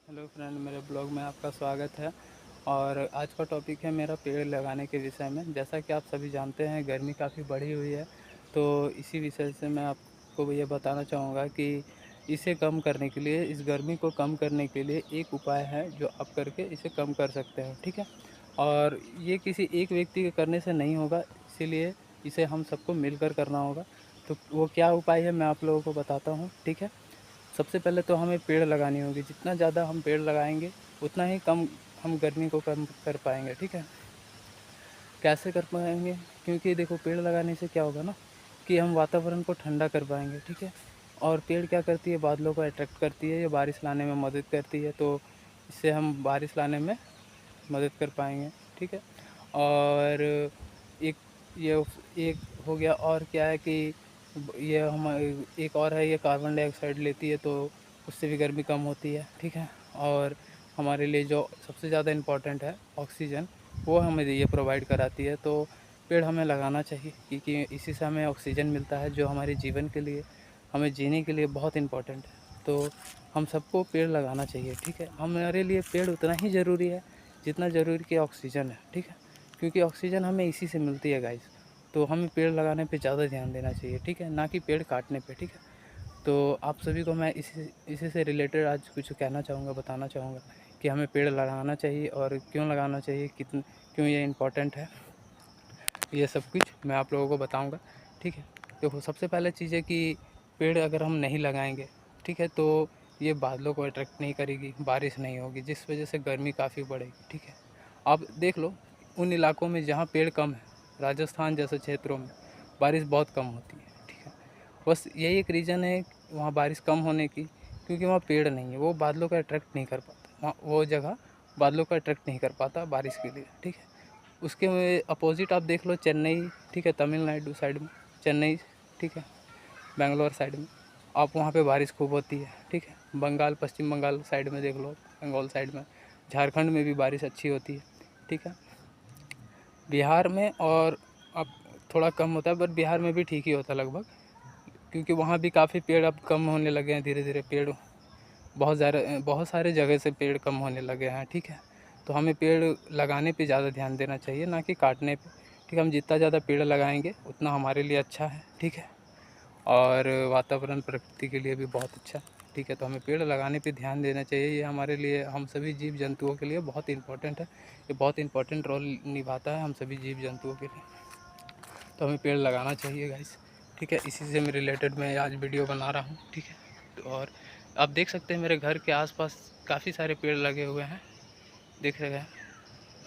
Hello friend, मेरे blog में आपका स्वागत है। और आज का टॉपिक है मेरा पेड़ लगाने के विषय में। जैसा कि आप सभी जानते हैं, गर्मी काफ़ी बढ़ी हुई है, तो इसी विषय से मैं आपको ये बताना चाहूँगा कि इसे कम करने के लिए, इस गर्मी को कम करने के लिए एक उपाय है जो आप करके इसे कम कर सकते हैं, ठीक है। और ये किसी एक व्यक्ति के करने से नहीं होगा, इसीलिए इसे हम सबको मिलकर करना होगा। तो वो क्या उपाय है, मैं आप लोगों को बताता हूँ, ठीक है। सबसे पहले तो हमें पेड़ लगानी होगी। जितना ज़्यादा हम पेड़ लगाएंगे उतना ही कम हम गर्मी को कम कर पाएंगे, ठीक है। कैसे कर पाएंगे? क्योंकि देखो, पेड़ लगाने से क्या होगा ना कि हम वातावरण को ठंडा कर पाएंगे, ठीक है। और पेड़ क्या करती है, बादलों को अट्रैक्ट करती है, ये बारिश लाने में मदद करती है, तो इससे हम बारिश लाने में मदद कर पाएंगे, ठीक है। और एक ये एक हो गया। और क्या है कि ये हम एक और है, ये कार्बन डाइऑक्साइड लेती है, तो उससे भी गर्मी कम होती है, ठीक है। और हमारे लिए जो सबसे ज़्यादा इम्पोर्टेंट है, ऑक्सीजन, वो हमें ये प्रोवाइड कराती है। तो पेड़ हमें लगाना चाहिए, क्योंकि इसी से हमें ऑक्सीजन मिलता है, जो हमारे जीवन के लिए, हमें जीने के लिए बहुत इम्पोर्टेंट है। तो हम सबको पेड़ लगाना चाहिए, ठीक है। हमारे लिए पेड़ उतना ही ज़रूरी है जितना ज़रूरी कि ऑक्सीजन है, ठीक है। क्योंकि ऑक्सीजन हमें इसी से मिलती है गाइस। तो हमें पेड़ लगाने पे ज़्यादा ध्यान देना चाहिए, ठीक है, ना कि पेड़ काटने पे, ठीक है। तो आप सभी को मैं इसी से रिलेटेड आज कुछ कहना चाहूँगा, बताना चाहूँगा कि हमें पेड़ लगाना चाहिए और क्यों लगाना चाहिए, क्यों ये इम्पोर्टेंट है, ये सब कुछ मैं आप लोगों को बताऊँगा, ठीक है। देखो, सबसे पहले चीज़ है कि पेड़ अगर हम नहीं लगाएंगे, ठीक है, तो ये बादलों को अट्रैक्ट नहीं करेगी, बारिश नहीं होगी, जिस वजह से गर्मी काफ़ी बढ़ेगी, ठीक है। आप देख लो, उन इलाकों में जहाँ पेड़ कम है, राजस्थान जैसे क्षेत्रों में बारिश बहुत कम होती है, ठीक है। बस यही एक रीज़न है वहाँ बारिश कम होने की, क्योंकि वहाँ पेड़ नहीं है, वो बादलों को अट्रैक्ट नहीं कर पाता, वहाँ वो जगह बादलों को अट्रैक्ट नहीं कर पाता बारिश के लिए, ठीक है। उसके अपोजिट आप देख लो, चेन्नई, ठीक है, तमिलनाडु साइड में, चेन्नई, ठीक है, बेंगलोर साइड में, आप वहाँ पे बारिश खूब होती है, ठीक है। बंगाल, पश्चिम बंगाल साइड में देख लो, बंगाल साइड में, झारखंड में भी बारिश अच्छी होती है, ठीक है। बिहार में और अब थोड़ा कम होता है, बट बिहार में भी ठीक ही होता है लगभग, क्योंकि वहाँ भी काफ़ी पेड़ अब कम होने लगे हैं, धीरे धीरे पेड़ बहुत सारे जगह से पेड़ कम होने लगे हैं, ठीक है। तो हमें पेड़ लगाने पे ज़्यादा ध्यान देना चाहिए, ना कि काटने पे, ठीक है। हम जितना ज़्यादा पेड़ लगाएंगे उतना हमारे लिए अच्छा है, ठीक है। और वातावरण, प्रकृति के लिए भी बहुत अच्छा है, ठीक है। तो हमें पेड़ लगाने पे ध्यान देना चाहिए, ये हमारे लिए, हम सभी जीव जंतुओं के लिए बहुत इंपॉर्टेंट है। ये बहुत इंपॉर्टेंट रोल निभाता है हम सभी जीव जंतुओं के लिए। तो हमें पेड़ लगाना चाहिए गाइस, ठीक है। इसी से मैं रिलेटेड मैं आज वीडियो बना रहा हूँ, ठीक है। तो और आप देख सकते हैं मेरे घर के आसपास काफ़ी सारे पेड़ लगे हुए हैं, दिख रहे हैं।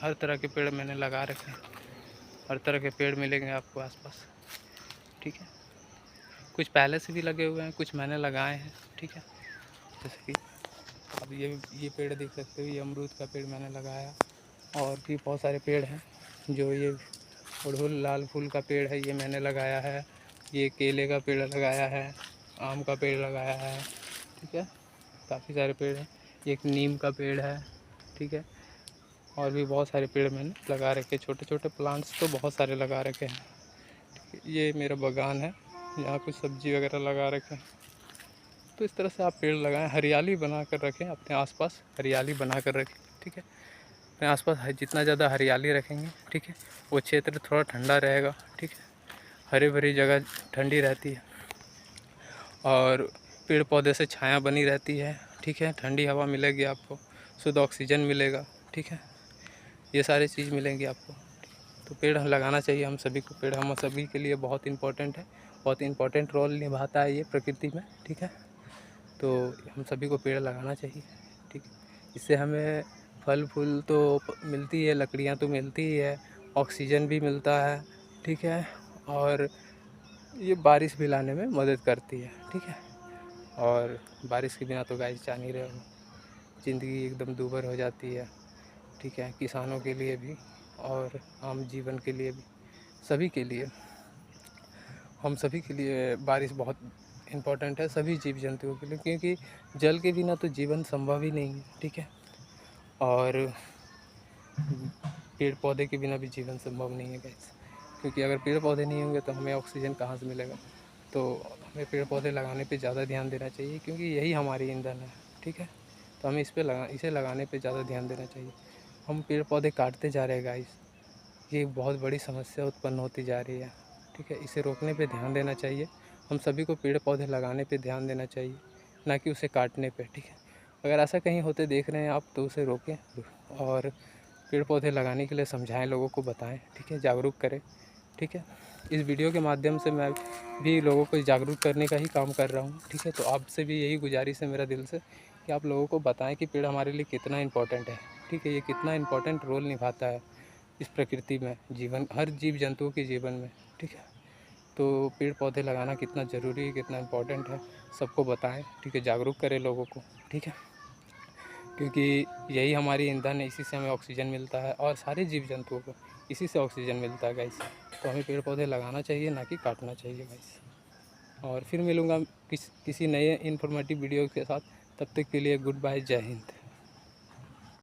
हर तरह के पेड़ मैंने लगा रखे हैं, हर तरह के पेड़ मिलेंगे आपको आसपास, ठीक है। कुछ पहले से भी लगे हुए हैं, कुछ मैंने लगाए हैं, ठीक है। जैसे कि अब ये पेड़ देख सकते हो, ये अमरूद का पेड़ मैंने लगाया। और भी बहुत सारे पेड़ हैं, जो ये अड़हुल लाल फूल का पेड़ है, ये मैंने लगाया है। ये केले का पेड़ लगाया है, आम का पेड़ लगाया है, ठीक है। काफ़ी सारे पेड़ हैं। ये एक नीम का पेड़ है, ठीक है। और भी बहुत सारे पेड़ मैंने लगा रखे, छोटे छोटे प्लांट्स तो बहुत सारे लगा रखे हैं, ठीक है। ये मेरा बागान है, यहाँ कुछ सब्जी वगैरह लगा रखे हैं। तो इस तरह से आप पेड़ लगाएं, हरियाली बना कर रखें, अपने आसपास हरियाली बना कर रखें, ठीक है। अपने आसपास जितना ज़्यादा हरियाली रखेंगे, ठीक है, वो क्षेत्र थोड़ा ठंडा रहेगा, ठीक है। हरी भरी जगह ठंडी रहती है, और पेड़ पौधे से छाया बनी रहती है, ठीक है। ठंडी हवा मिलेगी आपको, शुद्ध ऑक्सीजन मिलेगा, ठीक है। ये सारी चीज़ मिलेंगी आपको। तो पेड़ लगाना चाहिए हम सभी को, पेड़ हम सभी के लिए बहुत इंपॉर्टेंट है, बहुत इंपॉर्टेंट रोल निभाता है ये प्रकृति में, ठीक है। तो हम सभी को पेड़ लगाना चाहिए, ठीक है। इससे हमें फल फूल तो मिलती है, लकड़ियाँ तो मिलती ही है, ऑक्सीजन भी मिलता है, ठीक है। और ये बारिश भी लाने में मदद करती है, ठीक है। और बारिश के बिना तो गाइस जान ही रहे हो, ज़िंदगी एकदम दूभर हो जाती है, ठीक है। किसानों के लिए भी और आम जीवन के लिए भी, सभी के लिए, हम सभी के लिए बारिश बहुत इम्पोर्टेंट है, सभी जीव जंतुओं के लिए, क्योंकि जल के बिना तो जीवन संभव ही नहीं है, ठीक है। और पेड़ पौधे के बिना भी जीवन संभव नहीं है गाइस, क्योंकि अगर पेड़ पौधे नहीं होंगे तो हमें ऑक्सीजन कहाँ से मिलेगा। तो हमें पेड़ पौधे लगाने पे ज़्यादा ध्यान देना चाहिए, क्योंकि यही हमारी ईंधन है, ठीक है। तो हमें इसे लगाने पे ज़्यादा ध्यान देना चाहिए। हम पेड़ पौधे काटते जा रहे हैं गाइस, ये एक बहुत बड़ी समस्या उत्पन्न होती जा रही है, ठीक है। इसे रोकने पे ध्यान देना चाहिए। हम सभी को पेड़ पौधे लगाने पे ध्यान देना चाहिए, ना कि उसे काटने पे, ठीक है। अगर ऐसा कहीं होते देख रहे हैं आप तो उसे रोकें और पेड़ पौधे लगाने के लिए समझाएं, लोगों को बताएं, ठीक है, जागरूक करें, ठीक है। इस वीडियो के माध्यम से मैं भी लोगों को जागरूक करने का ही काम कर रहा हूँ, ठीक है। तो आपसे भी यही गुजारिश है मेरा दिल से कि आप लोगों को बताएं कि पेड़ हमारे लिए कितना इम्पोर्टेंट है, ठीक है। ये कितना इम्पोर्टेंट रोल निभाता है इस प्रकृति में, जीवन, हर जीव जंतुओं के जीवन में, ठीक है। तो पेड़ पौधे लगाना कितना ज़रूरी है, कितना इम्पोर्टेंट है, सबको बताएं, ठीक है, जागरूक करें लोगों को, ठीक है। क्योंकि यही हमारी ईंधन है, इसी से हमें ऑक्सीजन मिलता है और सारे जीव जंतुओं को इसी से ऑक्सीजन मिलता है गाइस। तो हमें पेड़ पौधे लगाना चाहिए, ना कि काटना चाहिए गाइस। और फिर मिलूँगा किसी नए इन्फॉर्मेटिव वीडियो के साथ। तब तक के लिए गुड बाय, जय हिंद।